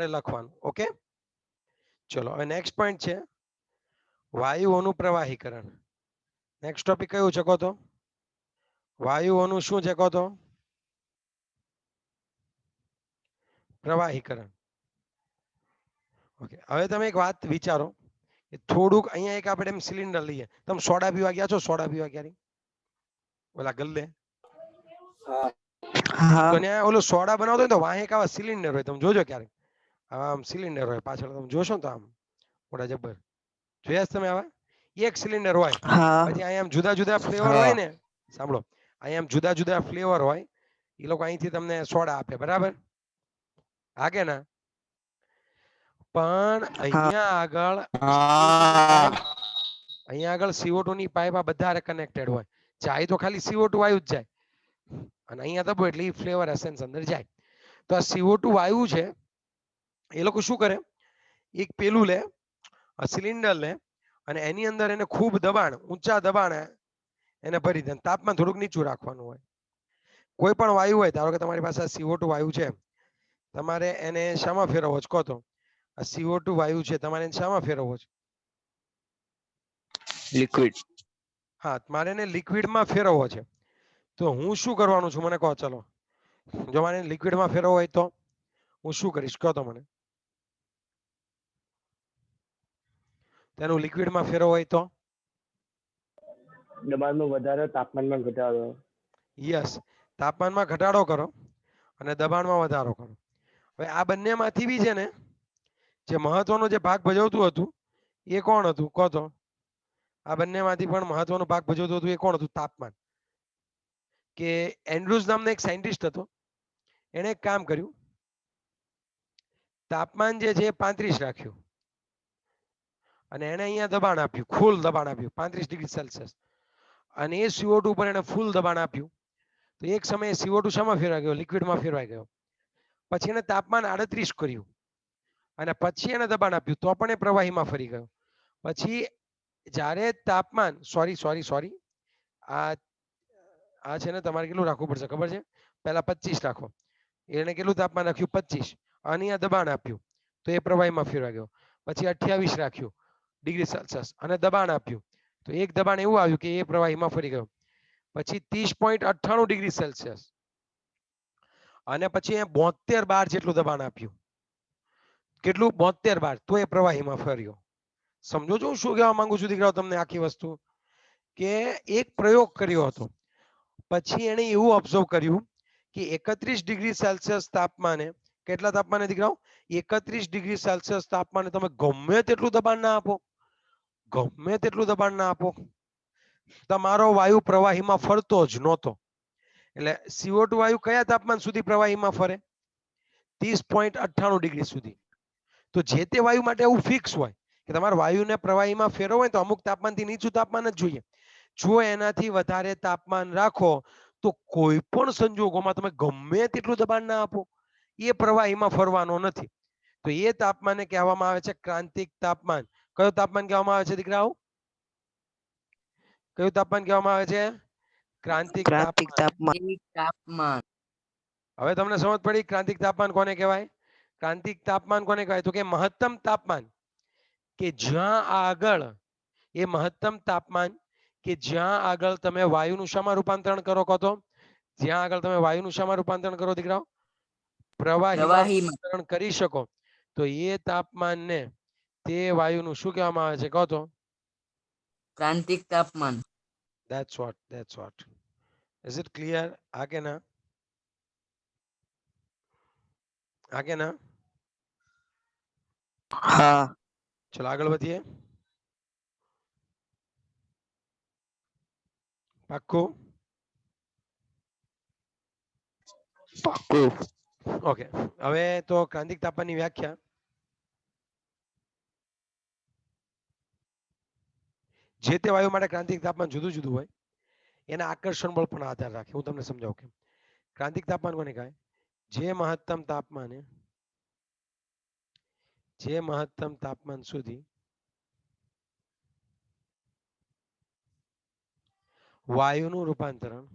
લખવાનું. ઓકે, ચલો હવે નેક્સ્ટ પોઈન્ટ છે વાયુઓનું પ્રવાહીકરણ. નેક્સ્ટ ટોપિક કયું છે કહો તો? વાયુઓનું શું છે કહો તો? પ્રવાહીકરણ. ઓકે, હવે તમે એક વાત વિચારો કે થોડુંક અહીંયા એક આપણે એમ સિલિન્ડર લઈએ. તમે સોડા પીવા ગયા છો? સોડા પીવા ક્યારે ઓલા ગલ્લે? તો ત્યાં ઓલો સોડા બનાવતો હોય તો વાહે એક આવા સિલિન્ડર હોય, તમે જોજો ક્યારેક આમ સિલિન્ડર હોય પાછળ, તમે જોશો ને તો આમ મોટા જબર જોયા તમે આવા એક સિલિન્ડર હોય. પછી અહીંયા આમ જુદા જુદા ફ્લેવર હોય ને, સાંભળો, અહીંયા આમ જુદા જુદા ફ્લેવર હોય, એ લોકો અહીંથી તમને સોડા આપે, બરાબર? હા કે ના? પણ અહીંયા આગળ CO2 ની પાઇપ, અહીંયા આગળ CO2 ની પાઇપ આ બધા કનેક્ટેડ હોય. જાય તો ખાલી CO2 વાયુ જ જાય, અને અહીંયા દબો એટલે એ ફ્લેવર એસેન્સ અંદર જાય. તો આ CO2 વાયુ છે, એ લોકો શું કરે, એક પેલું લે, સિલિન્ડર લે, અને એની અંદર એને ખૂબ દબાણ, ઊંચા દબાણે એને ભરી દે. તાપમાન થોડુંક નીચું રાખવાનું હોય. કોઈ પણ વાયુ હોય, ધારો કે તમારી પાસે CO2 વાયુ છે, તમારે એને શામાં ફેરવવો છે કહો તો? આ CO2 વાયુ છે, તમારે એને શામાં ફેરવવો છે? લિક્વિડ. હા, મારે એને લિક્વિડમાં ફેરવવો છે. તો હું શું કરવાનું છું મને કહો? ચલો, જો મારે લિક્વિડમાં ફેરવવો હોય તો હું શું કરીશ કહો તો મને? તેનું લિક્વિડમાં ફેરવવો હોય તો દબાણમાં વધારો, તાપમાનમાં ઘટાડો. યસ, તાપમાનમાં ઘટાડો કરો અને દબાણમાં વધારો કરો. હવે આ બંનેમાંથી બી છે ને જે મહત્વનો જે ભાગ ભજવતું હતું એ કોણ હતું કહો તો? આ બંનેમાંથી પણ મહત્વનો ભાગ ભજવતું હતું એ કોણ હતું? તાપમાન. કે એન્ડ્રુઝ નામનો એક સાયન્ટિસ્ટ હતો, એણે એક કામ કર્યું, તાપમાન જે છે 35 રાખ્યું અને એને અહીંયા દબાણ આપ્યું, ફૂલ દબાણ આપ્યું 35 ડિગ્રી સેલ્સિયસ, અને એ CO2 ઉપર એને ફૂલ દબાણ આપ્યું. તો એક સમયે CO2 શામાં ફેરવાઈ ગયો? લિક્વિડમાં ફેરવાઈ ગયો. પછી એને તાપમાન 38 કર્યું અને પછી એને દબાણ આપ્યું, તો પણ એ પ્રવાહીમાં ફરી ગયો. પછી જ્યારે તાપમાન, સોરી, આ છે ને તમારે કેટલું રાખવું પડશે ખબર છે? પહેલા 25 રાખો. એને કેટલું તાપમાન રાખ્યું? 25. અને આ દબાણ આપ્યું તો એ પ્રવાહીમાં ફેરવાઈ ગયો. પછી 28 રાખ્યું ડિગ્રી સેલ્સિયસ અને દબાણ આપ્યું તો એક દબાણ એવું આવ્યું કે એ પ્રવાહીમાં ફરી ગયો. પછી 30.98 ડિગ્રી સેલ્સિયસ અને પછી 72 બાર જેટલું દબાણ આપ્યું. કેટલું? 72 બાર. તો એ પ્રવાહીમાં ફર્યો. સમજો છો શું કહેવા માંગુ છું દીકરાઓ તમને? આખી વસ્તુ કે એક પ્રયોગ કર્યો હતો, પછી એને એવું ઓબ્ઝર્વ કર્યું કે 31 ડિગ્રી સેલ્સિયસ તાપમાને, કેટલા તાપમાને દીકરાઓ? 31 ડિગ્રી સેલ્સિયસ તાપમાને તમે ગમે તેટલું દબાણ ના આપો, ગમે તેટલું દબાણ ના આપો, તમારો વાયુ પ્રવાહીમાં ફરતો જ નહોતો. એટલે CO2 વાયુ કયા તાપમાન સુધી પ્રવાહીમાં ફરે? 30.98 ડિગ્રી સુધી. તો જે તે વાયુ માટે એવું ફિક્સ હોય કે તમારે વાયુને પ્રવાહીમાં ફેરવવો હોય તો અમુક તાપમાનથી નીચું તાપમાન જ જોઈએ. જો એનાથી વધારે તાપમાન રાખો તો કોઈ પણ સંજોગોમાં તમે ગમે તેટલું દબાણ ના આપો, એ પ્રવાહીમાં ફરવાનો નથી. તો એ તાપમાનને કહેવામાં આવે છે ક્રાંતિક તાપમાન. કયું તાપમાન કહેવામાં આવે છે દીકરાઓ? કયું તાપમાન કહેવામાં આવે છે? ક્રાંતિક તાપમાન. હવે તમને સમજ પડી ક્રાંતિક તાપમાન કોને કહેવાય? ક્રાંતિક તાપમાન કોને કહેવાય? તો કે મહત્તમ તાપમાન કે જ્યાં આગળ, એ મહત્તમ તાપમાન કે જ્યાં આગળ તમે વાયુનું શામાં રૂપાંતરણ કરો કહો તો? જ્યાં આગળ તમે વાયુનું શામાં રૂપાંતરણ કરો દીકરાઓ? પ્રવાહીમાં રૂપાંતરણ કરી શકો, તો એ તાપમાનને, તે વાયુનું શું કહેવામાં આવે છે કહો તો? ક્રાંતિક તાપમાન. That's what. Is it clear? હા કે ના? હા કે ના? હા. ચલો આગળ વધીએ. પાક્કું? પાક્કું. ઓકે, હવે તો ક્રાંતિક તાપમાનની વ્યાખ્યા. જે તે વાયુ માટે ક્રાંતિક તાપમાન જુદું જુદું હોય, એના આકર્ષણ બળ પણ આધાર રાખે. હું તમને સમજાવું કેમ. ક્રાંતિક તાપમાન કોને કહેવાય? જે મહત્તમ તાપમાને, જે મહત્તમ તાપમાન સુધી વાયુનું રૂપાંતરણ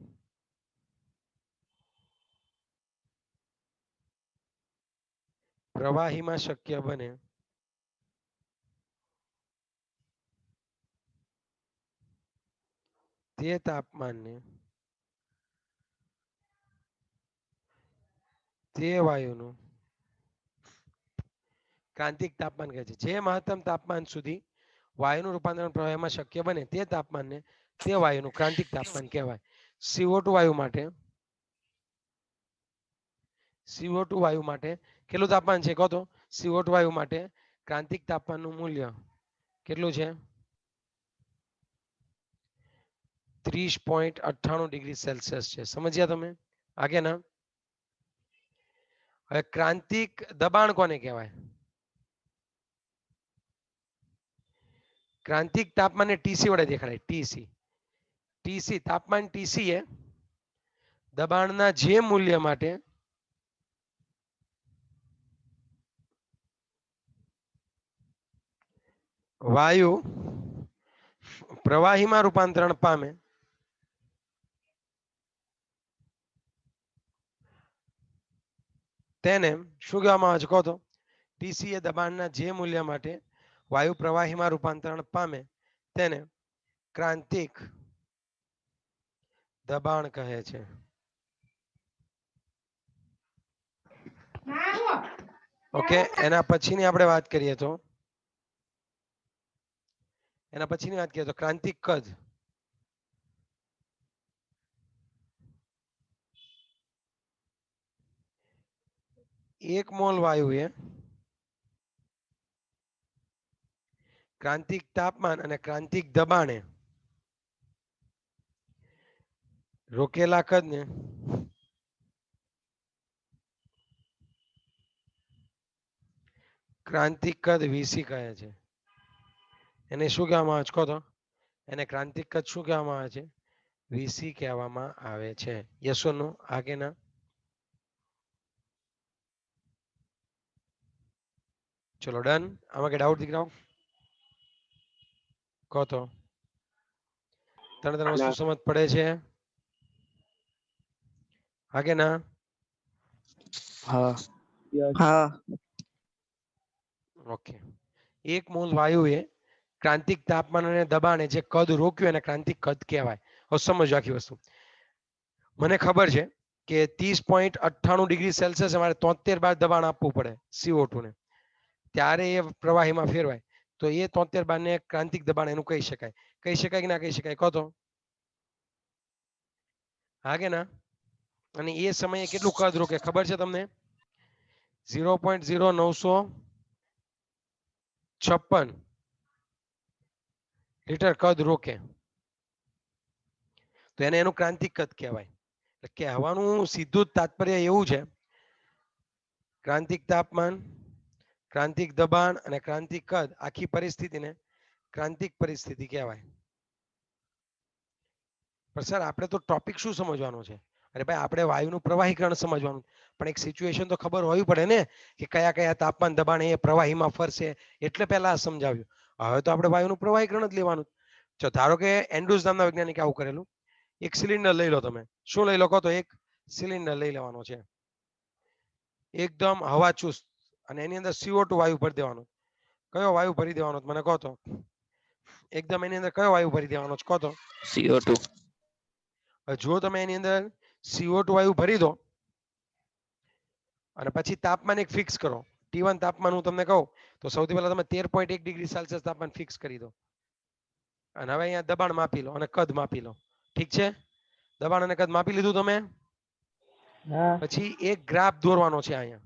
પ્રવાહીમાં શક્ય બને તે તાપમાનને તે વાયુનું ક્રાંતિક તાપમાન કહે છે. જે મહત્તમ તાપમાન સુધી વાયુનું રૂપાંતરણ પ્રવાહીમાં શક્ય બને તે તાપમાનને તે વાયુનું ક્રાંતિક તાપમાન કહેવાય. CO2 વાયુ માટે CO2 વાયુ માટે કેટલું તાપમાન છે કહો તો? CO2 વાયુ માટે ક્રાંતિક તાપમાનનું મૂલ્ય કેટલું છે? 30.98 ડિગ્રી સેલ્સિયસ છે. સમજ્યા તમે? આગે ના? હવે ક્રાંતિક દબાણ કોને કહેવાય? ક્રાંતિક તાપમાનને ટીસી વડે દેખાડાય. ટીસી તાપમાન ટીસી એ દબાણના જે મૂલ્ય માટે વાયુ પ્રવાહીમાં રૂપાંતરણ પામે તેને શું કહેવામાં આવે છે કહો તો? ટીસી એ દબાણના જે મૂલ્ય માટે વાયુ પ્રવાહીમાં રૂપાંતરણ પામે તેને ક્રાંતિક દબાણ કહે છે. ઓકે, એના પછીની આપણે વાત કરીએ તો ક્રાંતિક કદ. એક મોલ વાયુ એ ક્રાંતિક તાપમાન અને ક્રાંતિક દબાણે રોકેલા કદને ક્રાંતિક કદ વીસી કહે છે. એને શું કહેવામાં આવે છે કહો તો? એને ક્રાંતિક કદ શું કહેવામાં આવે છે? વીસી કહેવામાં આવે છે. યસ ઓર નો? આગે ના? ચલો ડન. આમાં કે ડાઉટ દીકરાઓ કહો તો? ત્રણ વસ્તુ સમજ પડે છે? આગે ના? હા. Yes. હા. ઓકે. એક મોલ વાયુ એ ક્રાંતિક તાપમાન અને દબાણે જે કદ રોક્યું એને ક્રાંતિક કદ કહેવાય. હવે સમજો આખી વસ્તુ. મને ખબર છે કે 30.98 ડિગ્રી સેલ્સિયસ અમારે 73 બાર દબાણ આપવું પડે CO2 ને, ત્યારે એ પ્રવાહીમાં ફેરવાય. તો એ 73 બાર ને ક્રાંતિક દબાણ એનું કહી શકાય. કહી શકાય કે ના કહી શકાય કહો તો? હા કે ના? અને એ સમયે કેટલું કદ રોકે ખબર છે તમને? 0.0956 લીટર કદ રોકે. તો એને એનું ક્રાંતિક કદ કહેવાય. એટલે કહેવાનું સીધું જ તાત્પર્ય એવું છે, ક્રાંતિક તાપમાન, ક્રાંતિક દબાણ અને ક્રાંતિક કદ આખી પરિસ્થિતિને ક્રાંતિક પરિસ્થિતિ કહેવાય. પણ સર આપણે તો ટોપિક શું સમજવાનો છે? અરે ભાઈ આપણે વાયુનું પ્રવાહીકરણ સમજવાનું, પણ એક સિચ્યુએશન તો ખબર હોવી પડે ને કે કયા કયા તાપમાન દબાણ એ પ્રવાહીમાં ફરશે. એટલે પહેલા સમજાવ્યું. હવે તો આપણે વાયુનું પ્રવાહીકરણ જ લેવાનું. જો ધારો કે એન્ડ્રુસ નામના વૈજ્ઞાનિકે આવું કરેલું. એક સિલિન્ડર લઈ લો તમે. શું લઈ લો કહો તો? એક સિલિન્ડર લઈ લેવાનો છે, એકદમ હવાચુસ્ત, અને એની અંદર CO2 વાયુ ભરી દેવાનો. કયો વાયુ ભરી દેવાનો મને કહો તો? એકદમ એની અંદર કયો વાયુ ભરી દેવાનો કહો તો? CO2. જો તમે એની અંદર CO2 વાયુ ભરી દો અને પછી તાપમાન એક ફિક્સ કરો, T1 તાપમાન હું તમને કહું તો સૌથી પહેલા તમે 13.1 ડિગ્રી સેલ્સિયસ તાપમાન ફિક્સ કરી દો. અને હવે અહીંયા દબાણ માપી લો અને કદ માપી લો. ઠીક છે? દબાણ અને કદ માપી લીધું તમે? હા. પછી એક ગ્રાફ દોરવાનો છે અહીંયા.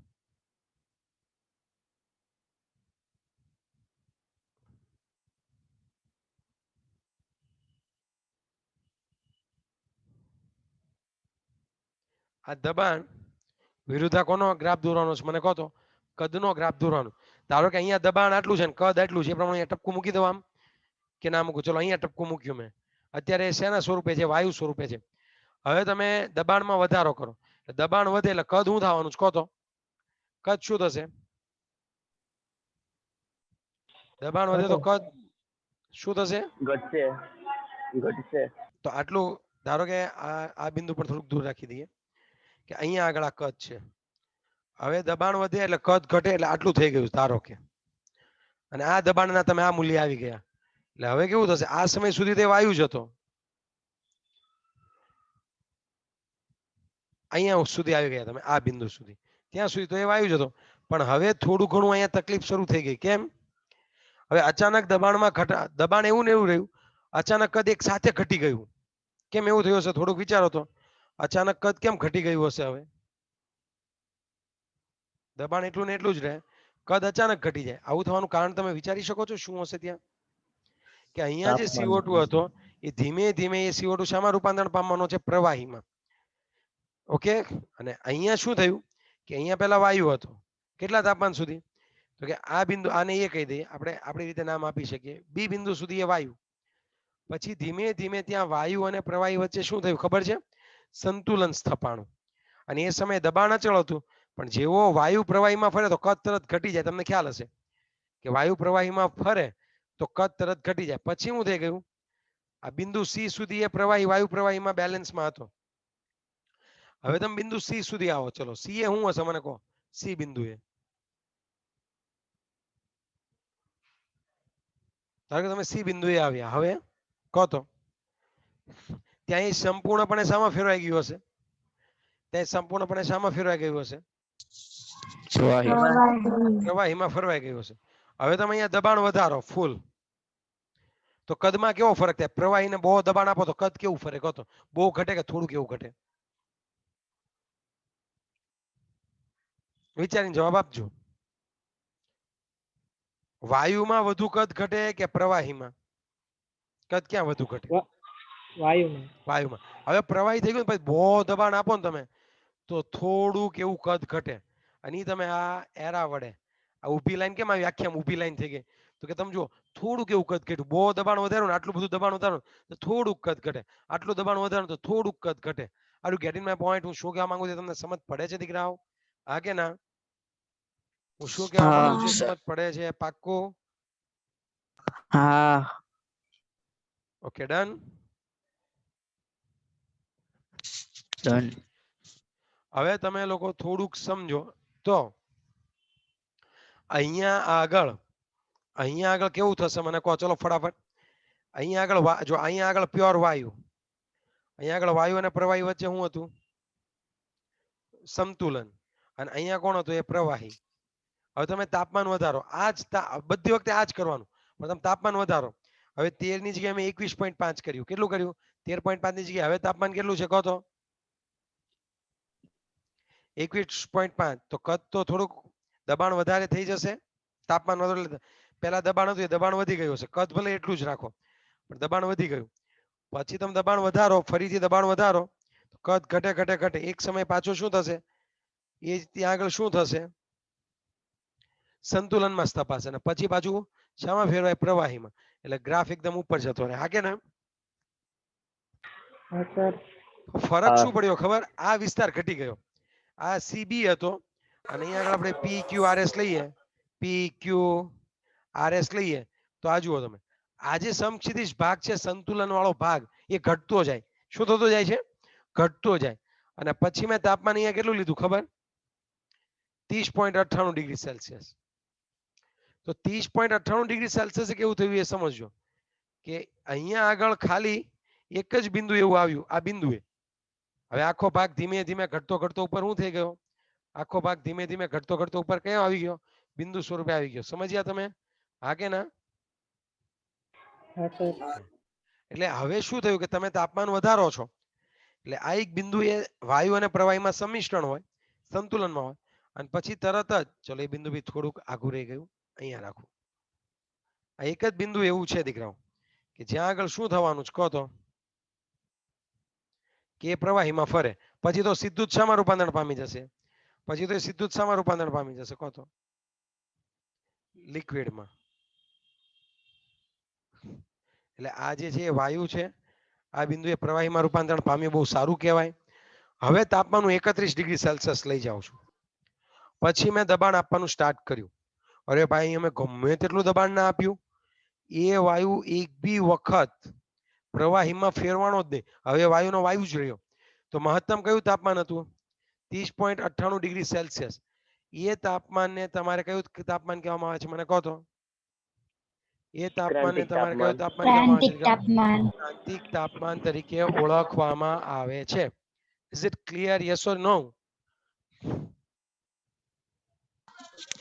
આ દબાણ વિરુદ્ધ કોનો ગ્રાફ દોરવાનો છે મને કહો તો? કદનો ગ્રાફ દોરવાનો. ધારો કે અહીંયા દબાણ આટલું છે ને કદ આટલું છે, એ પ્રમાણે અહીંયા ટપકું મૂકી દો આમ કે ના મૂકું? ચલો અહીંયા ટપકું મૂક્યું મેં. અત્યારે શેના સ્વરૂપે છે? વાયુ સ્વરૂપે છે. હવે તમે દબાણમાં વધારો કરો, દબાણ વધે એટલે કદ શું થવાનું છે કહો તો? કદ શું થશે? દબાણ વધે તો કદ શું થશે? ઘટશે. તો આટલું ધારો કે આ બિંદુ પર થોડુંક દૂર રાખી દઈએ કે અહીંયા આગળ આ કદ છે. હવે દબાણ વધે એટલે કદ ઘટે એટલે આટલું થઈ ગયું ધારો કે, અને આ દબાણના તમે આ મૂલ્ય આવી ગયા. એટલે હવે કેવું થશે, આ સમય સુધી તે વાયુ જ હતો, અહીંયા સુધી આવી ગયા તમે આ બિંદુ સુધી, ત્યાં સુધી તો એ વાયુ જ હતો. પણ હવે થોડું ઘણું અહીંયા તકલીફ શરૂ થઈ ગઈ. કેમ? હવે અચાનક દબાણમાં દબાણ એવું ને એવું રહ્યું, અચાનક કદ એક સાથે ઘટી ગયું. કેમ એવું થયું હશે? થોડુંક વિચારો તો. અચાનક કદ કેમ ઘટી ગયું હશે? હવે દબાણ એટલું ને એટલું જ રહે, કદ અચાનક ઘટી જાય. આવું થવાનું કારણ તમે વિચારી શકો છો શું હશે ત્યાં? કે અહીંયા જે CO2 હતો એ ધીમે ધીમે એ CO2 શામાં રૂપાંતરણ પામવાનો છે? પ્રવાહીમાં. ઓકે. અને અહીંયા શું થયું કે અહીંયા પેલા વાયુ હતો, કેટલા તાપમાન સુધી? તો કે આ બિંદુ, આને એ કહી દઈએ આપણે, આપણી રીતે નામ આપી શકીએ, બી બિંદુ સુધી એ વાયુ. પછી ધીમે ધીમે ત્યાં વાયુ અને પ્રવાહી વચ્ચે શું થયું ખબર છે? સંતુલન સ્થપાણું. અને એ સમયે દબાણ અચળ હતું, પણ જેવો વાયુ પ્રવાહીમાં ફરે તો કદ તરત ઘટી જાય. તમને ખ્યાલ હશે કે વાયુ પ્રવાહીમાં ફરે તો કદ તરત ઘટી જાય. પછી શું થઈ ગયું? આ બિંદુ સી સુધી એ પ્રવાહી વાયુ પ્રવાહીમાં બેલેન્સમાં હતો. હવે તમે બિંદુ સી સુધી આવો. ચલો, સી એ શું હશે મને કહો? સી બિંદુ એ ધારો કે તમે સી બિંદુએ આવ્યા. હવે કહો તો ત્યાં એ સંપૂર્ણપણે શામાં ફેરવાઈ ગયું હશે? ત્યાં સંપૂર્ણપણે શામાં ફેરવાઈ ગયું હશે? પ્રવાહીમાં ફેરવાઈ ગયું હશે. હવે તમે અહીંયા દબાણ વધારો ફૂલ, તો કદમાં કેવો ફરક થાય? પ્રવાહીને બહુ દબાણ આપો તો કદ કેવું ફરે? કહો તો. બહુ ઘટે કે થોડું કેવું ઘટે? વિચારીને જવાબ આપજો. વાયુમાં વધુ કદ ઘટે કે પ્રવાહીમાં? કદ ક્યાં વધુ ઘટે? વાયુમાં. વાયુમાં. હવે પ્રવાહી થઈ ગયું ને પછી બહુ દબાણ આપો ને તમે તો થોડુંક એવું કદ ઘટે. અને ઈ તમે આ એરા વડે, આ ઊભી લાઈન કેમ આવી? આખી આમ ઊભી લાઈન થઈ ગઈ. તો કે તમે જુઓ થોડુંક એવું કદ ઘટ્યું. બહુ દબાણ વધારો ને આટલું બધું દબાણ વધારો તો થોડુંક કદ ઘટે, આટલું દબાણ વધારો તો થોડુંક કદ ઘટે. આટલું ગેટિંગ માય પોઈન્ટ. હું શું કહેવા માંગુ છું તમને સમજ પડે છે દીકરાઓ? હા કે ના? હું શું કહેવા માંગુ છું સમજ પડે છે? પાક્કું? હા. Okay, done. ડન. હવે તમે લોકો થોડુંક સમજો તો અહીંયા આગળ કેવું થશે મને કહો? ચલો ફટાફટ. અહીંયા આગળ જો, અહીંયા આગળ પ્યોર વાયુ, અહીંયા આગળ વાયુ અને પ્રવાહી વચ્ચે શું હતું? સંતુલન. અને અહીંયા કોણ હતું? એ પ્રવાહી. હવે તમે તાપમાન વધારો, આ જ બધી વખતે આ જ કરવાનું, પણ તમે તાપમાન વધારો. હવે 13 ની જગ્યાએ મેં 21.5 કર્યું. કેટલું કર્યું? 13.5 ની જગ્યાએ હવે તાપમાન કેટલું છે કહો તો? 21.5. તો કદ તો થોડુંક દબાણ વધારે થઈ જશે. તાપમાન વધારે, પહેલા દબાણ હતું એ દબાણ વધી ગયું હશે. કદ ભલે એટલું જ રાખો પણ દબાણ વધી ગયું. પછી તમે દબાણ વધારો, ફરીથી દબાણ વધારો, કદ ઘટે ઘટે ઘટે. એક સમય પાછું શું થશે? એ ત્યાં આગળ શું થશે? સંતુલનમાં સ્થપાશે. અને પછી પાછું શામાં ફેરવાય? પ્રવાહીમાં. એટલે ગ્રાફ એકદમ ઉપર જતો રહે. હા કે ના? ફરક શું પડ્યો ખબર? આ વિસ્તાર ઘટી ગયો. આ સીબી હતો અને અહીંયા આગળ આપણે પી ક્યુ આર એસ લઈએ, પી ક્યુ આર એસ લઈએ તો આ જુઓ તમે, આ જે સમક્ષિતિજ ભાગ છે, સંતુલન વાળો ભાગ, એ ઘટતો જાય. શું થતો જાય છે? ઘટતો જાય. અને પછી મેં તાપમાન અહીંયા કેટલું લીધું ખબર? 30.98 ડિગ્રી સેલ્સિયસ. તો 30.98 ડિગ્રી સેલ્સિયસ કેવું થયું એ સમજજો. કે અહીંયા આગળ ખાલી એક જ બિંદુ એવું આવ્યું, આ બિંદુએ. હવે આખો ભાગ ધીમે ધીમે ઘટતો ઘટતો ઉપર શું થઈ ગયો? આખો ભાગ ધીમે ધીમે ઘટતો ઘટતો ઉપર કયો આવી ગયો? બિંદુ સ્વરૂપે આવી ગયો. સમજ્યા તમે? હા કે ના? એટલે હવે શું થયું કે તમે તાપમાન વધારો છો એટલે આ એક બિંદુ એ વાયુ અને પ્રવાહીમાં સંમિશ્રણ હોય, સંતુલનમાં હોય, અને પછી તરત જ ચલો એ બિંદુ બી થોડુંક આઘું રહી ગયું, અહીંયા રાખું. આ એક જ બિંદુ એવું છે દીકરાઓ કે જ્યાં આગળ શું થવાનું છે કહો તો? કે પ્રવાહીમાં ફરે. પછી તો સીધું જ શામાં રૂપાંતરણ પામી જશે? પછી તો સીધું જ શામાં રૂપાંતરણ પામી જશે કહો તો? લિક્વિડમાં. એટલે આ જે છે વાયુ છે, આ બિંદુએ પ્રવાહીમાં રૂપાંતરણ પામ્યું, બહુ સારું કહેવાય. હવે તાપમાન હું 31 ડિગ્રી સેલ્સિયસ લઈ જાઉં છું. પછી મેં દબાણ આપવાનું સ્ટાર્ટ કર્યું. અરે ભાઈ, અમે ગમે તેટલું દબાણ ના આપ્યું, એ વાયુ એક બી વખત પ્રવાહીમાં ફેરવાનો જ નહીં. હવે વાયુનો વાયુ જ રહ્યો. તો મહત્તમ કયું તાપમાન હતું? 30.98 ડિગ્રી સેલ્સિયસ. એ તાપમાનને તમારે કયું તાપમાન કહેવામાં આવે છે મને કહો તો? એ તાપમાનને ક્રાંતિક તમારે કયું તાપમાન. તાપમાન કહેવામાં આવે છે ક્રાંતિક તાપમાન. ક્રાંતિક તાપમાન તરીકે ઓળખવામાં આવે છે. Is it clear? Yes or no?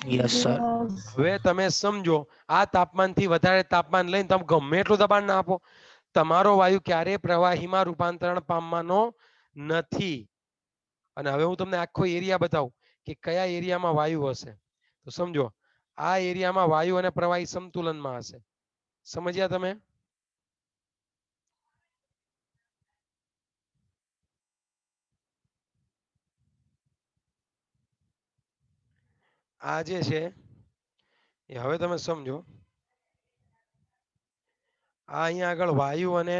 Yes, sir. Yes. હવે તમે સમજો, આ તાપમાનથી વધારે તાપમાન લઈને તમે ગમે એટલું દબાણ ના આપો, તમારો વાયુ ક્યારેય પ્રવાહીમાં રૂપાંતરણ પામવાનો નથી. અને હવે હું તમને આખો એરિયા બતાવું કે કયા એરિયામાં વાયુ હશે. તો સમજો, આ એરિયામાં વાયુ અને પ્રવાહી સમતુલનમાં હશે. સમજ્યા તમે? આ જે છે એ હવે તમે સમજો, આ અહીંયા આગળ વાયુ અને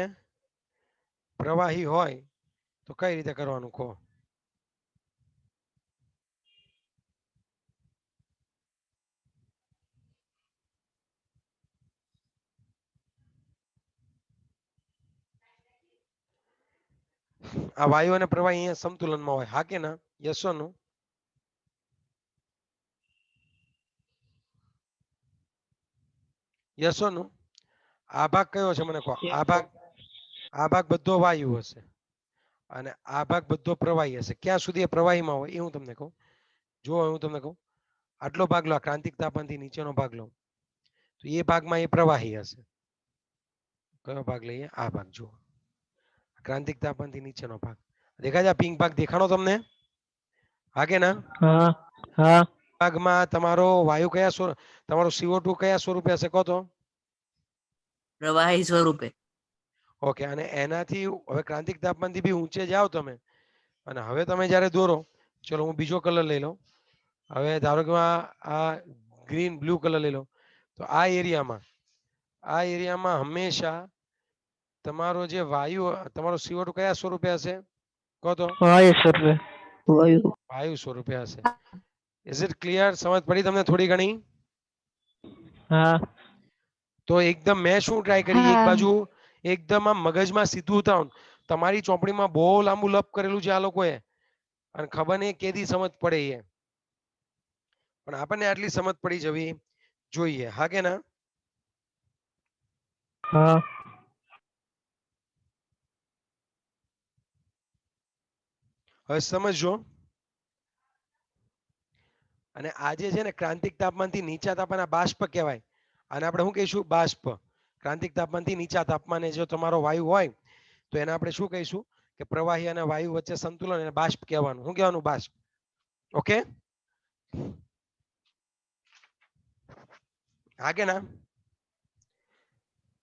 પ્રવાહી હોય તો કઈ રીતે કરવાનું કહો? આ વાયુ અને પ્રવાહી અહીંયા સમતુલનમાં હોય, હા કે ના? Yes or no? Yes or no? આ ભાગ કયો છે મને કહો? આ ભાગ બધો વાયુ હશે અને આ ભાગ બધો પ્રવાહી હશે. ક્યાં સુધી એ પ્રવાહીમાં હોય એ હું તમને કહું. જો હું તમને કહું, આટલો ભાગ લો, ક્રાંતિક તાપમાનથી નીચેનો ભાગ લો, તો એ ભાગમાં એ પ્રવાહી હશે. કયો ભાગ લઈએ? આ ભાગ જુઓ, ક્રાંતિક તાપમાનથી નીચેનો ભાગ દેખાય છે? પિંક ભાગ દેખાણો તમને? હા કે ના? हाँ हाँ ભાગમાં તમારો વાયુ કયા સ્વરૂપ, તમારો CO2 કયા સ્વરૂપે હશે કહો તો? प्रवाही स्वरूपे ઓકે. અને એનાથી હવે ક્રાંતિક તાપમાનથી બી ઊંચે જાઓ તમે, અને હવે તમે જ્યારે દોરો, ચલો હું બીજો કલર લઈ લઉં. હવે ધારો કે આ ગ્રીન બ્લુ કલર લઈ લો, તો આ એરિયામાં હંમેશા તમારો જે વાયુ, તમારો CO2 કયા સ્વરૂપે હશે કહો તો? वायु स्वरूपे वायु વાયુ સ્વરૂપે હશે. Is it clear? સમજ પડી તમને થોડી ઘણી? हाँ તો એકદમ મેં શું ટ્રાય કરી, એક હા. બાજુ એકદમ આમ મગજમાં સીધું ઉતારવાનું. તમારી ચોપડીમાં બહુ લાંબુ લપ કરેલું છે આ લોકોએ, અને ખબર નહીં કેદી સમજ પડે એ, પણ આપણને આટલી સમજ પડી જવી જોઈએ, હા કે ના? हाँ હવે સમજો. અને આ જે છે ને ક્રાંતિક તાપમાનથી નીચા તાપમાન, આ બાષ્પ કહેવાય. અને આપણે શું કહીશું? બાષ્પ. ક્રાંતિક તાપમાનથી નીચા તાપમાને જો તમારો વાયુ હોય તો એને આપણે શું કહીશું? કે પ્રવાહી અને વાયુ વચ્ચે સંતુલન, એને બાષ્પ કહેવાનું. શું કહેવાનું? બાષ્પ. ઓકે, હા કે ના?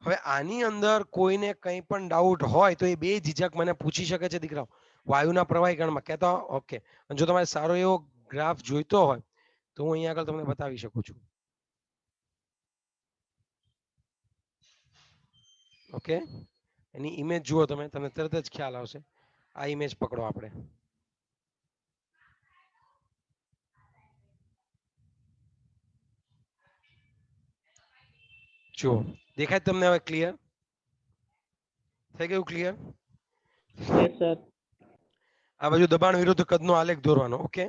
હવે આની અંદર કોઈને કંઈ પણ ડાઉટ હોય તો એ બે ઝીઝક મને પૂછી શકે છે દીકરાઓ, વાયુના પ્રવાહી ગણમાં કહેતા ઓકે. અને જો તમારે સારો એવો ગ્રાફ જોઈતો હોય તો હું અહીંયા આગળ તમને બતાવી શકું છું. ઓકે, એની ઇમેજ જુઓ તમે, તમને તરત જ ખ્યાલ આવશે. આ ઇમેજ પકડો આપણે, જુઓ. દેખાય તમને હવે ક્લિયર? થઈ ગયું ક્લિયર? Yes sir. આ બાજુ દબાણ વિરુદ્ધ કદનો આલેખ દોરવાનો. ઓકે,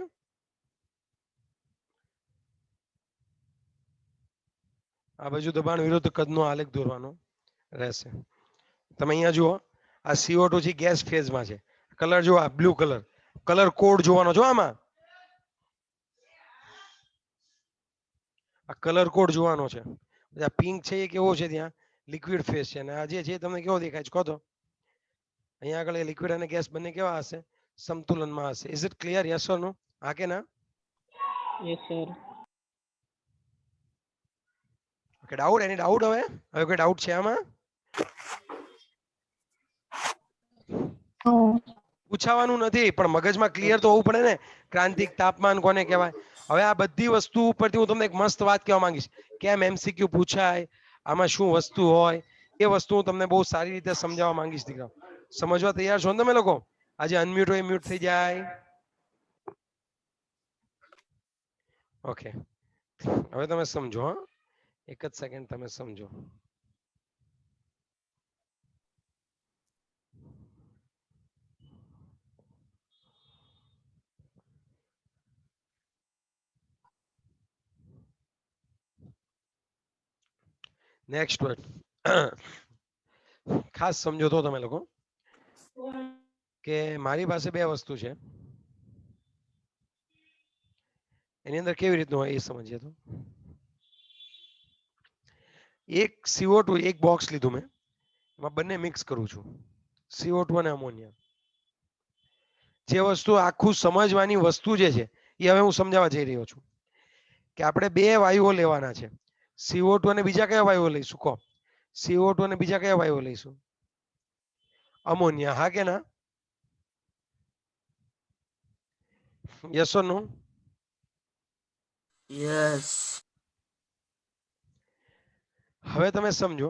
આ બાજુ દબાણ વિરુદ્ધ કદનો આલેખ દોરવાનો રહેશે. તમે અહીંયા જુઓ, આ CO2 છે, ગેસ ફેઝમાં છે. કલર જુઓ, આ બ્લુ કલર, કલર કોડ જોવાનો છો આમાં. આ કલર કોડ જોવાનો છે. આ પિંક છે એ કેવો છે? ત્યાં લિક્વિડ ફેઝ છે. અને આ જે છે તમને કેવો દેખાય છે કહો તો? અહીંયા આગળ લિક્વિડ અને ગેસ બંને કેવા હશે? સમતુલનમાં હશે. Is it clear? Yes or no? હા કે ના? Yes sir. Okay, doubt? Any doubt? હવે હવે કોઈ ડાઉટ છે આમાં? પૂછાવાનું નથી, પણ મગજમાં ક્લિયર તો હોવું પડે ને. ક્રાંતિક તાપમાન કોને કહેવાય? હવે આ બધી વસ્તુ ઉપરથી હું તમને એક મસ્ત વાત કહેવા માંગીશ. કેમ MCQ પૂછાય, આમાં શું વસ્તુ હોય, એ વસ્તુ હું તમને બહુ સારી રીતે સમજાવવા માંગીશ દીકરા. સમજવા તૈયાર છો ને તમે લોકો? આજે અનમ્યુટ હોય મ્યુટ થઈ જાય. ઓકે, હવે તમે સમજો. હા, એક જ સેકન્ડ, તમે સમજો. નેક્સ્ટ વર્ડ ખાસ સમજો તો તમે લોકો કે મારી પાસે બે વસ્તુ છે, એની અંદર કેવી રીતનું હોય એ સમજીએ તો એક CO2 એક બોક્સ લીધું મેં, એમાં બંને મિક્સ કરું છું, CO2 અને અમોનિયા. જે વસ્તુ આખું સમજવાની વસ્તુ જે છે એ હવે હું સમજાવવા જઈ રહ્યો છું કે આપણે બે વાયુઓ લેવાના છે, CO2 અને બીજા કયા વાયુઓ લઈશું કહો? CO2 અને બીજા કયા વાયુઓ લઈશું? અમોનિયા, હા કે ના? Yes or no? યસ. હવે તમે સમજો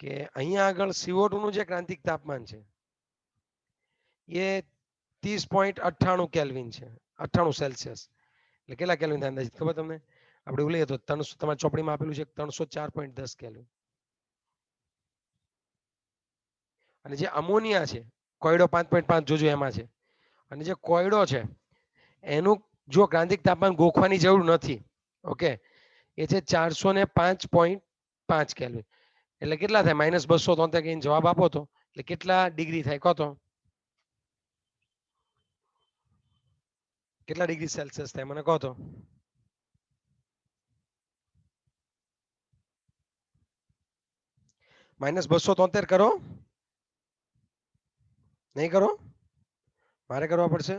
કે અહીંયા આગળ CO2 નું જે ક્રાંતિક તાપમાન છે એ 30.98 કેલ્વિન છે, 98 સેલ્સિયસ. એટલે કેટલા કેલ્વિન થાય અંદાજિત ખબર તમને? આપણે એવું લઈએ તો 300, તમારી ચોપડીમાં આપેલું છે 304.10 કેલ્વિન. અને જે અમોનિયા છે કોયડો 5.5 જોજો એમાં છે, અને જે કોયડો છે એનું જો ક્રાંતિક તાપમાન ગોખવાની જરૂર નથી. ઓકે, એ છે 405.5 કેલ્વિન. એટલે કેટલા થાય? -273 કહીને જવાબ આપો તો એટલે કેટલા ડિગ્રી થાય કહો તો? કેટલા ડિગ્રી સેલ્સિયસ થાય મને કહો તો? -273 કરો, નહીં કરો? મારે કરવા પડશે.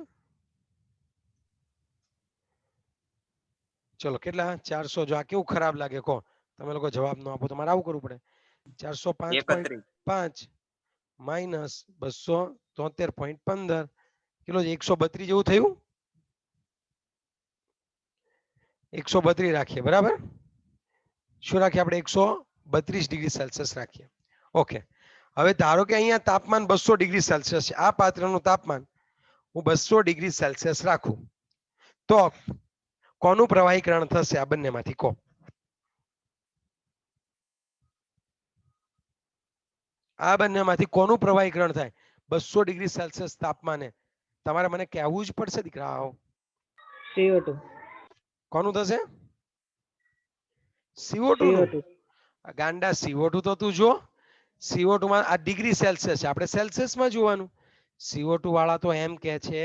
ચલો કેટલા? 400. જો આ કેવું ખરાબ લાગે કહો, તમે લોકો જવાબ ન આપો તો મારે આવું કરવું પડે. 405.5 માઇનસ 273.15 કિલો 132 જેવું થયું. 132 રાખીએ, બરાબર? શું રાખીએ આપણે? 132 ડિગ્રી સેલ્સિયસ રાખીએ. ઓકે, હવે ધારો કે અહીંયા તાપમાન 200 ડિગ્રી સેલ્સિયસ છે, આ પાત્રનું તાપમાન હું 200 ડિગ્રી સેલ્સિયસ રાખું તો કોનું પ્રવાહીકરણ થશે આ બંનેમાંથી કહો? આ બંનેમાંથી કોનું પ્રવાહીકરણ થાય 200 ડિગ્રી સેલ્સિયસ તાપમાને? તમારે મને કહેવું જ પડશે દીકરાઓ. CO2. કોનું થશે? CO2 નું. CO2. ગાંડા, CO2 તો તું જો, CO2 માં આ ડિગ્રી સેલ્સિયસ છે, આપણે સેલ્સિયસમાં જોવાનું. CO2 વાળા તો એમ કહે છે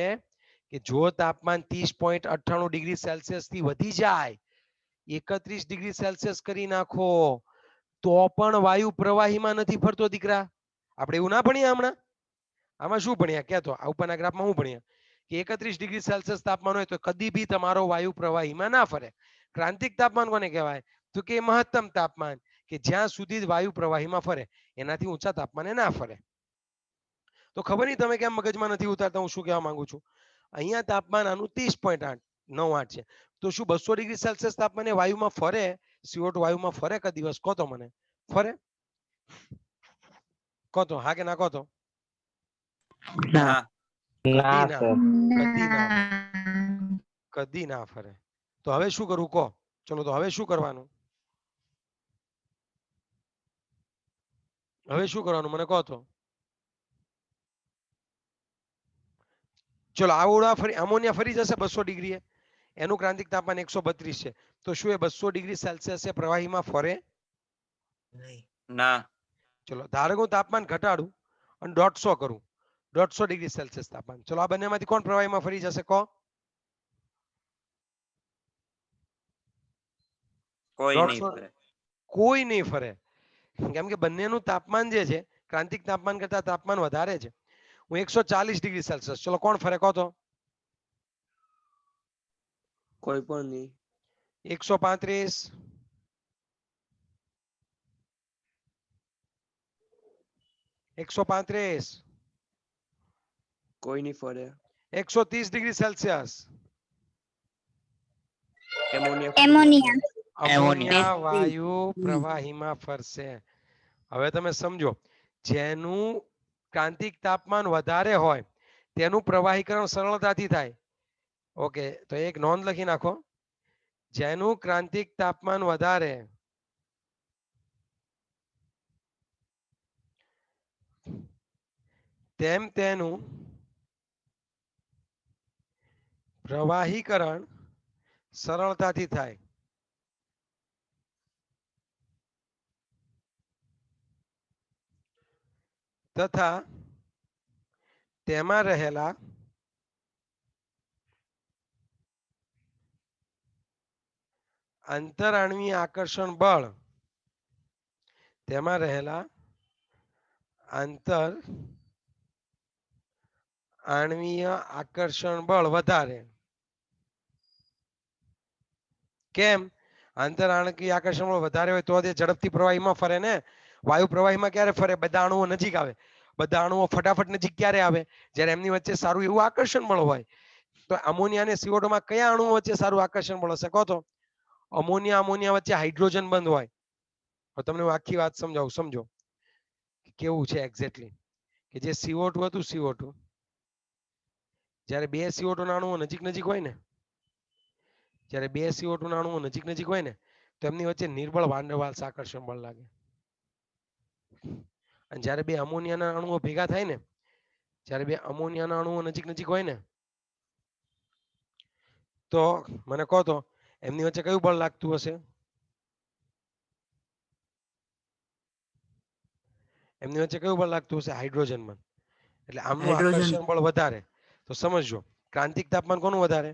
કે જો તાપમાન 30.98 ડિગ્રી સેલ્સિયસ થી વધી જાય, 31 ડિગ્રી સેલ્સિયસ કરી નાખો તો પણ વાયુ પ્રવાહીમાં નથી ફરતો દીકરા. આપણે એવું ના ભણ્યા હમણાં? આમાં શું ભણ્યા કહેતો? આ ઉપરના ગ્રાફમાં હું ભણ્યા કે 31 ડિગ્રી સેલ્સિયસ તાપમાન હોય તો કદી બી તમારો વાયુ પ્રવાહીમાં ના ફરે. ક્રાંતિક તાપમાન કોને કહેવાય? તો કે મહત્તમ તાપમાન કે જ્યાં સુધી જ વાયુ પ્રવાહીમાં ફરે, એનાથી ઊંચા તાપમાને ના ફરે. તો ખબર નહીં તમે કેમ મગજમાં નથી ઉતારતા હું શું કહેવા માંગુ છું. અહીંયા તાપમાન આનું 30.98 છે, તો શું 200 ડિગ્રી સેલ્સિયસ તાપમાને વાયુમાં ફરે? CO2 વાયુમાં ફરે કે દિવસ? કહો તો મને, ફરે? કહો તો, હા કે ના કહો તો? ના. કદી ના ના, સર. કદી ના, કદી ના ફરે. તો હવે શું કરવું કહો? ચલો તો હવે શું કરવાનું? હવે શું કરવાનું મને કહો તો? ચલો આવડા ફરી અમોનિયા ફરી જશે 200 ડિગ્રીએ, એનું ક્રાંતિક તાપમાન 132 છે, તો શું એ 200 ડિગ્રી સેલ્સિયસ પ્રવાહીમાં ફરે? ના. ચલો ધારો કે હું તાપમાન ઘટાડું અને 150 કરું, 150 ડિગ્રી સેલ્સિયસ તાપમાન, ચલો આ બંનેમાંથી કોણ પ્રવાહીમાં ફરી જશે કહો? કોઈ નહીં 150. ફરે. કોઈ નહીં ફરે, કેમ કે બંનેનું તાપમાન જે છે ક્રાંતિક તાપમાન કરતા તાપમાન વધારે છે. હું 140 ડિગ્રી સેલ્સિયસ, ચલો કોણ ફરે કહો તો? કોઈ પણ નહીં. 135, 135, કોઈ નહીં ફરે. 130 ડિગ્રી સેલ્સિયસ. એમોનિયા. અમોનિયા વાયુ પ્રવાહીમાં ફરશે. હવે તમે સમજો, જેનું ક્રાંતિક તાપમાન વધારે હોય તેનું પ્રવાહીકરણ સરળતાથી થાય. ઓકે, તો એક નોંધ લખી નાખો, જેનું ક્રાંતિક તાપમાન વધારે તેમ તેનું પ્રવાહીકરણ સરળતાથી થાય. તથા તેમાં રહેલા આંતરાણવીય આકર્ષણ બળ તેમાં રહેલા આંતર આણવીય આકર્ષણ બળ વધારે. કેમ? આંતરાણકીય આકર્ષણ બળ વધારે હોય તો તે ઝડપથી પ્રવાહીમાં ફરે ને. વાયુ પ્રવાહીમાં ક્યારે ફરે? બધા અણુઓ નજીક આવે. બધા અણુઓ ફટાફટ નજીક ક્યારે આવે? જ્યારે એમની વચ્ચે સારું એવું આકર્ષણ બળ હોય. તો અમોનિયા અને CO2 માં કયા અણુઓ વચ્ચે સારું આકર્ષણ બળ હશે? કહો તો. અમોનિયા વચ્ચે હાઇડ્રોજન બંધ હોય. તો તમને હું આખી વાત સમજાવું, સમજો કેવું છે એક્ઝેક્ટલી. કે જે CO2 હતું, CO2 જ્યારે બે CO2 ના અણુઓ નજીક હોય ને, જ્યારે બે CO2 ના અણુઓ નજીક હોય ને, તો એમની વચ્ચે નિર્બળ વાન ડેર વાલ્સ આકર્ષણ બળ લાગે. અને જ્યારે બે અમોનિયાના અણુઓ ભેગા થાય ને, જ્યારે બે અમોનિયાના અણુઓ નજીક હોય ને, તો મને કહો તો એમની વચ્ચે કયું બળ લાગતું હશે? એમની વચ્ચે કયું બળ લાગતું હશે? હાઇડ્રોજન બળ. એટલે આમનું હાઇડ્રોજન. આકર્ષણ બળ વધારે. તો સમજો, ક્રાંતિક તાપમાન કોનું વધારે?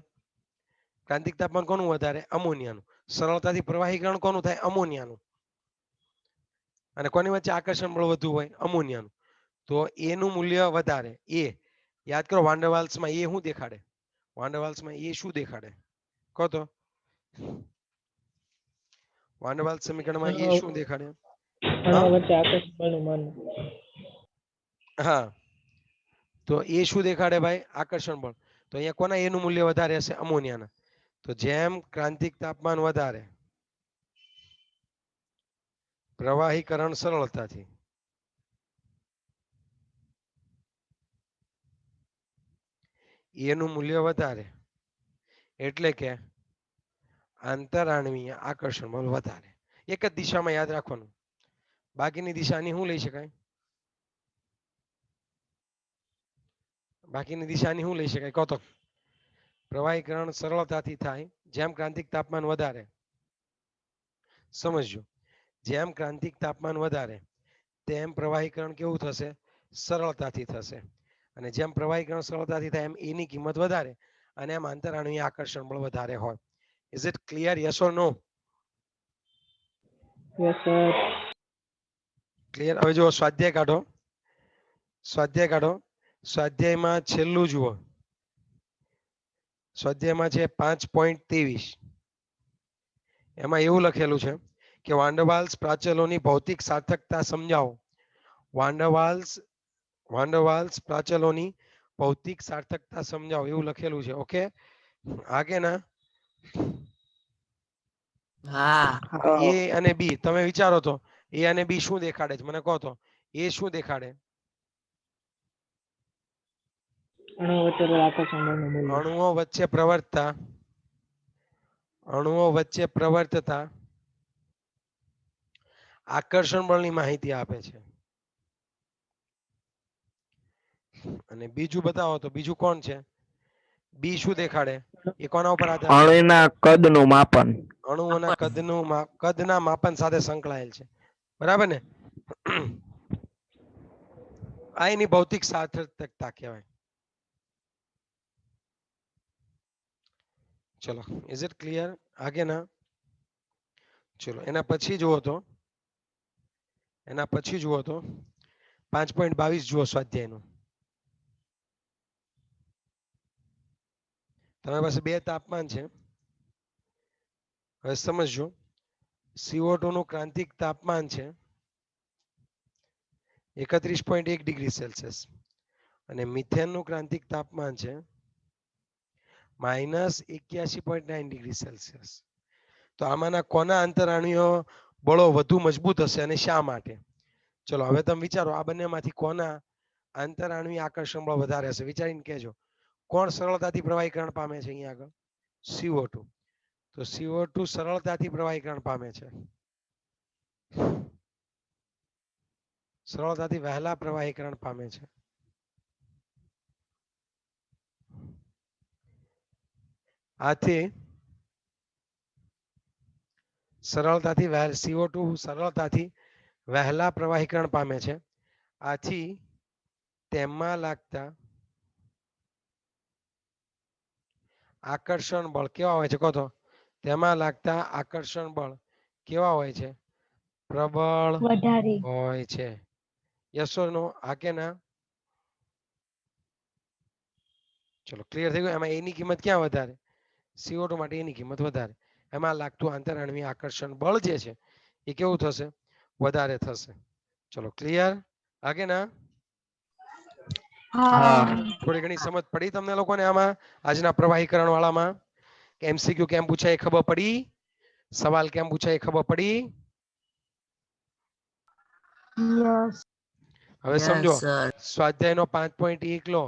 ક્રાંતિક તાપમાન કોનું વધારે? અમોનિયાનું. સરળતાથી પ્રવાહીકરણ કોનું થાય? અમોનિયાનું. અને કોની વચ્ચે આકર્ષણ બળ વધુ હોય? અમોનિયાનું. તો એ નું મૂલ્ય વધારે. એ યાદ કરો, વાન ડેર વાલ્સમાં એ શું દેખાડે? વાન ડેર વાલ્સમાં એ શું દેખાડે? કહો તો. વાન ડેર વાલ્સ સમીકરણમાં એ શું દેખાડે? અણુઓ વચ્ચે આકર્ષણ બળનું માન. હા, તો એ શું દેખાડે ભાઈ? આકર્ષણ બળ. તો અહીંયા કોના એનું મૂલ્ય વધારે હશે? અમોનિયાના. તો જેમ ક્રાંતિક તાપમાન વધારે, પ્રવાહીકરણ સરળતાથી, એનું મૂલ્ય વધારે, એટલે કે આંતરાણવીય આકર્ષણ બળ વધારે. એક જ દિશામાં યાદ રાખવાનું. બાકીની દિશાની શું લઈ શકાય? બાકીની દિશાની શું લઈ શકાય? કહો તો. પ્રવાહીકરણ સરળતાથી થાય જેમ ક્રાંતિક તાપમાન વધારે. સમજજો, જેમ ક્રાંતિક તાપમાન વધારે તેમ પ્રવાહીકરણ કેવું થશે? સરળતાથી થશે. અને જેમ પ્રવાહીકરણ સરળતાથી થાય એમ એની કિંમત વધારે, અને એમ આંતરાણવીય આકર્ષણ બળ વધારે હોય. Is it clear? Yes or no? Yes sir. Clear? હવે જુઓ, સ્વાધ્યાય કાઢો. સ્વાધ્યાયમાં છેલ્લું જુઓ. સ્વાધ્યાયમાં છે 5.23. એમાં એવું લખેલું છે કે વાન ડેર વાલ્સ પ્રાચલોની ભૌતિક સાર્થકતા સમજાવો. વાન ડેર વાલ્સ પ્રાચલોની ભૌતિક સાર્થકતા સમજાવો, એવું લખેલું છે. ઓકે, આગે ના. હા. એ અને બી તમે વિચારો તો એ અને બી શું દેખાડે છે? મને કહો તો. એ શું દેખાડે? અણુઓ વચ્ચે આકર્ષણ બળનું મૂલ્ય. અણુઓ વચ્ચે પ્રવર્તતા આકર્ષણ બળની માહિતી આપે છે. અને બીજું બતાવો તો બીજું કોણ છે? બી શું દેખાડે? એ કોના ઉપર આધાર રાખે? અણુના કદનું માપન. અણુઓના કદના માપન સાથે સંકળાયેલ છે. બરાબર ને? આ એની ભૌતિક સાર્થકતા કહેવાય. ચલો, ઇઝ ઇટ ક્લિયર? આગે ના. ચલો, એના પછી જુઓ તો 5.22 જુઓ સ્વાધ્યાયનું. તમારી પાસે બે તાપમાન છે. હવે સમજજો, CO2 નું ક્રાંતિક તાપમાન છે 31.1 ડિગ્રી સેલ્સિયસ અને મિથેનનું ક્રાંતિક તાપમાન છે -81.9 ડિગ્રી સેલ્સિયસ. તો આમાંના કોના આંતરાણુઓ બળો વધુ મજબૂત હશે અને શા માટે? ચલો, હવે તમે વિચારો, આ બંનેમાંથી કોના આંતરાણુય આકર્ષણ બળ વધારે હશે? વિચારીને કહેજો. કોણ સરળતાથી પ્રવાહીકરણ પામે છે? અહીંયા આગળ CO2. તો CO2 સરળતાથી પ્રવાહીકરણ પામે છે. સરળતાથી વહેલા પ્રવાહીકરણ પામે છે. આથી CO2 સરળતાથી વહેલા પ્રવાહીકરણ પામે છે. આથી તેમાં લાગતા આકર્ષણ બળ કેવા હોય છે કહો તો? તેમાં લાગતા આકર્ષણ બળ કેવા હોય છે? પ્રબળ વધારે હોય છે. Yes or no? હા કે ના? ચલો ક્લિયર થઈ ગયું. એમાં એની કિંમત ક્યાં વધારે? CO2 માટે એની કિંમત વધારે. એમાં લાગતું આંતરઆણ્વીય આકર્ષણ બળ જે છે એ કેવું થશે? વધારે થશે. ચલો ક્લિયર? હા કે ના? હા થોડી ઘણી સમજ પડી તમને લોકોને આમાં આજના પ્રવાહીકરણ વાળામાં? MCQ કેમ પૂછાય એ ખબર પડી? સવાલ કેમ પૂછાય એ ખબર પડી? યસ હવે સમજો સ્વાધ્યાયનો 5.1 લો.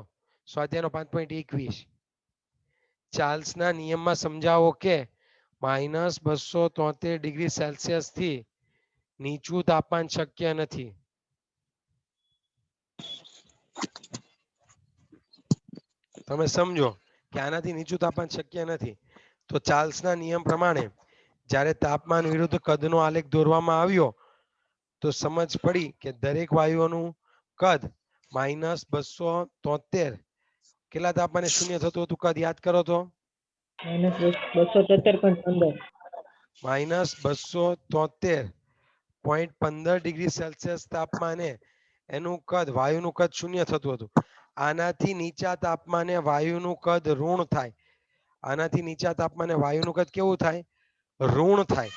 સ્વાધ્યાયનો 5.21 ચાર્લ્સના નિયમમાં સમજાવો કે -273 ડિગ્રી સેલ્સિયસ થી નીચું તાપમાન શક્ય નથી. તમે સમજો કે આનાથી નીચું તાપમાન શક્ય નથી. તો ચાર્લ્સના નિયમ પ્રમાણે જ્યારે તાપમાન વિરુદ્ધ કદનો આલેખ દોરવામાં આવ્યો તો સમજ પડી કે દરેક વાયુઓનું કદ -273 કેટલા તાપમાને શૂન્ય થતું હતું? કદ યાદ કરો તો. -273.15 -273.15 ડિગ્રી સેલ્સિયસ તાપમાને એનું કદ વાયુનું કદ શૂન્ય થતું હતું. આનાથી નીચા તાપમાને વાયુનું કદ ઋણ થાય. આનાથી નીચા તાપમાને વાયુનું કદ કેવું થાય? ઋણ થાય.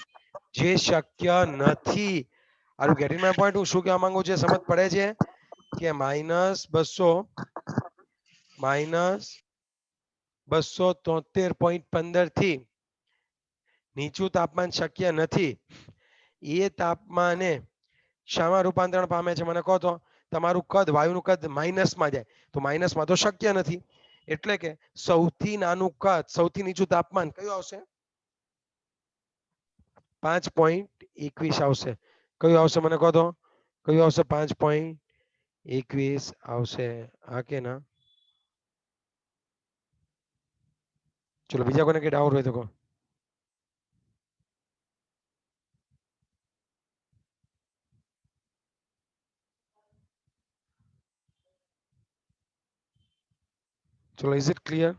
જે શક્ય નથી. Are getting my point? હું શું કહેવા માંગુ છું સમજ પડે છે? કે -273.15 થી નીચું તાપમાન શક્ય નથી. એ તાપમાને શામાં રૂપાંતરણ પામે છે મને કહો તો? તમારું કદ વાયુનું કદ માઇનસમાં જાય તો માઇનસમાં તો શક્ય નથી. એટલે કે સૌથી નાનું કદ સૌથી નીચું તાપમાન કયું આવશે? 5.21 આવશે. કયું આવશે મને કહો તો? કયું આવશે? 5.21 આવશે. હા કે ના? ચલો બીજા કોઈને કઈ ડાઉટ હોય તો કહો. ચલો is it clear?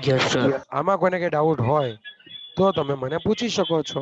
Yes sir. આમાં કોઈને કઈ ડાઉટ હોય તો તમે મને પૂછી શકો છો.